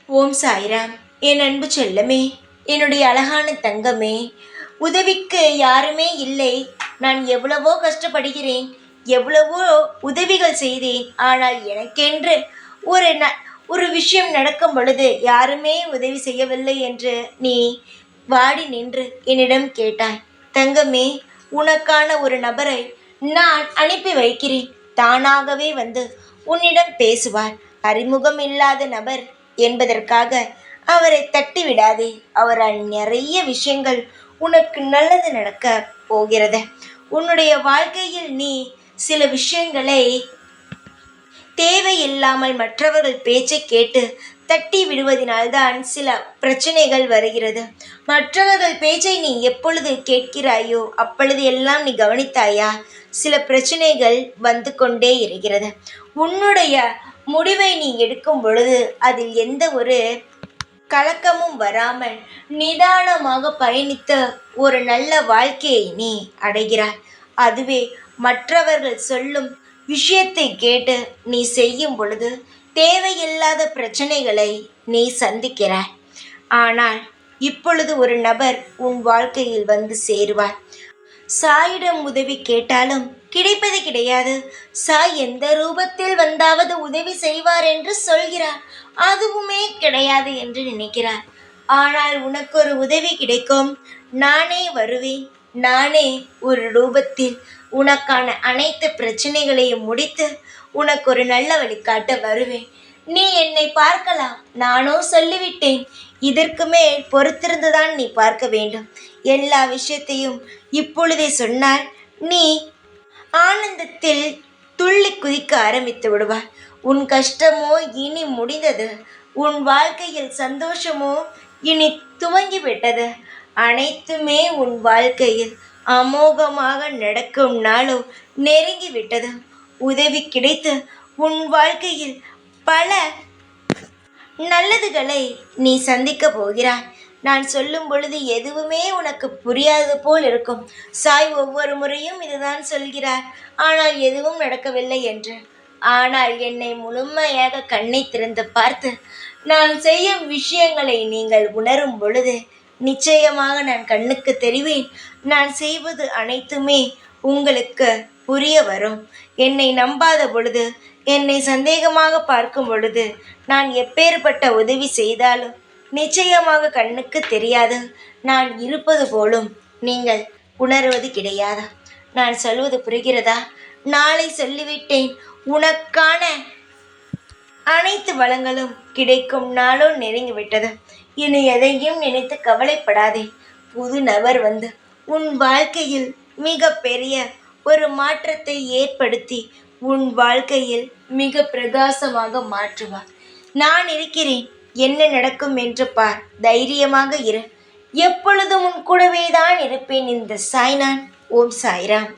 ஓம் சாய்ராம். என் அன்பு செல்லமே, என்னுடைய அழகான தங்கமே, உதவிக்கு யாருமே இல்லை. நான் எவ்வளவோ கஷ்டப்படுகிறேன், எவ்வளவோ உதவிகள் செய்தேன். ஆனால் எனக்கென்று ஒரு ஒரு விஷயம் நடக்கும் பொழுது யாருமே உதவி செய்யவில்லை என்று நீ வாடி நின்று என்னிடம் கேட்டாய். தங்கமே, உனக்கான ஒரு நபரை நான் அனுப்பி வைக்கிறேன். தானாகவே வந்து உன்னிடம் பேசுவார். அறிமுகம் இல்லாத நபர் என்பதற்காக அவரை தட்டி விடாதே. அவரால் நிறைய விஷயங்கள் உனக்கு நல்லது நடக்க போகிறது. உன்னுடைய வாழ்க்கையில் நீ சில விஷயங்களை தேவையில்லாமல் மற்றவர்கள் பேச்சை கேட்டு தட்டி விடுவதினால்தான் சில பிரச்சனைகள் வருகிறது. மற்றவர்கள் பேச்சை நீ எப்பொழுது கேட்கிறாயோ அப்பொழுது எல்லாம் நீ கவனித்தாயா, சில பிரச்சனைகள் வந்து கொண்டே இருக்கிறது. உன்னுடைய முடிவை நீ எடுக்கும் பொழுது அதில் எந்த ஒரு கலக்கமும் வராமல் நிதானமாக பயணித்த ஒரு நல்ல வாழ்க்கையை நீ அடைகிறாய். அதுவே மற்றவர்கள் சொல்லும் விஷயத்தை கேட்டு நீ செய்யும் பொழுது தேவையில்லாத பிரச்சனைகளை நீ சந்திக்கிறாய். ஆனால் இப்பொழுது ஒரு நபர் உன் வாழ்க்கையில் வந்து சேருவார். சாயிடம் உதவி கேட்டாலும் கிடைப்பது கிடையாது. சாய் எந்த ரூபத்தில் வந்தாவது உதவி செய்வார் என்று சொல்கிறார். அதுவுமே கிடையாது என்று நினைக்கிறார். ஆனால் உனக்கு ஒரு உதவி கிடைக்கும். நானே வருவேன். நானே ஒரு ரூபத்தில் உனக்கான அனைத்து பிரச்சனைகளையும் முடித்து உனக்கு ஒரு நல்ல வழிகாட்ட வருவேன். நீ என்னை பார்க்கலாம். நானோ சொல்லிவிட்டேன். இதற்கு மேல் பொறுத்திருந்துதான் நீ பார்க்க வேண்டும். எல்லா விஷயத்தையும் இப்பொழுதே சொன்னால் நீ ஆனந்தத்தில் துள்ளி குதிக்க ஆரம்பித்து விடுவார். உன் கஷ்டமோ இனி முடிந்தது. உன் வாழ்க்கையில் சந்தோஷமோ இனி துவங்கிவிட்டது. அனைத்துமே உன் வாழ்க்கையில் அமோகமாக நடக்கும் நாளோ நெருங்கிவிட்டது. உதவி கிடைத்து உன் வாழ்க்கையில் பல நல்லதுகளை நீ சந்திக்க போகிறாய். நான் சொல்லும் பொழுது எதுவுமே உனக்கு புரியாதது போல் இருக்கும். சாய் ஒவ்வொரு முறையும் இதுதான் சொல்கிறார், ஆனால் எதுவும் நடக்கவில்லை என்று. ஆனால் என்னை முழுமையாக கண்ணை திறந்து பார்த்து நான் செய்யும் விஷயங்களை நீங்கள் உணரும் பொழுது நிச்சயமாக நான் கண்ணுக்கு தெரிவேன். நான் செய்வது அனைத்துமே உங்களுக்கு புரிய வரும். என்னை நம்பாத பொழுது, என்னை சந்தேகமாக பார்க்கும் பொழுது நான் எப்பேற்பட்ட உதவி செய்தாலும் நிச்சயமாக கண்ணுக்கு தெரியாது. நான் இருப்பது போலும் நீங்கள் உணர்வது கிடையாது. நான் சொல்வது புரிகிறதா? நாளை சொல்லிவிட்டேன். உனக்கான அனைத்து வளங்களும் கிடைக்கும் நாளோ நெருங்கிவிட்டது. இனி எதையும் நினைத்து கவலைப்படாதே. புது நபர் வந்து உன் வாழ்க்கையில் மிக பெரிய ஒரு மாற்றத்தை ஏற்படுத்தி உன் வாழ்க்கையில் மிக பிரகாசமாக மாற்றுவார். நான் இருக்கிறேன். என்ன நடக்கும் என்று பார். தைரியமாக இரு. எப்பொழுதும் உன் கூடவே தான் இருப்பேன். இந்த சாய்நான். ஓம் சாய்ராம்.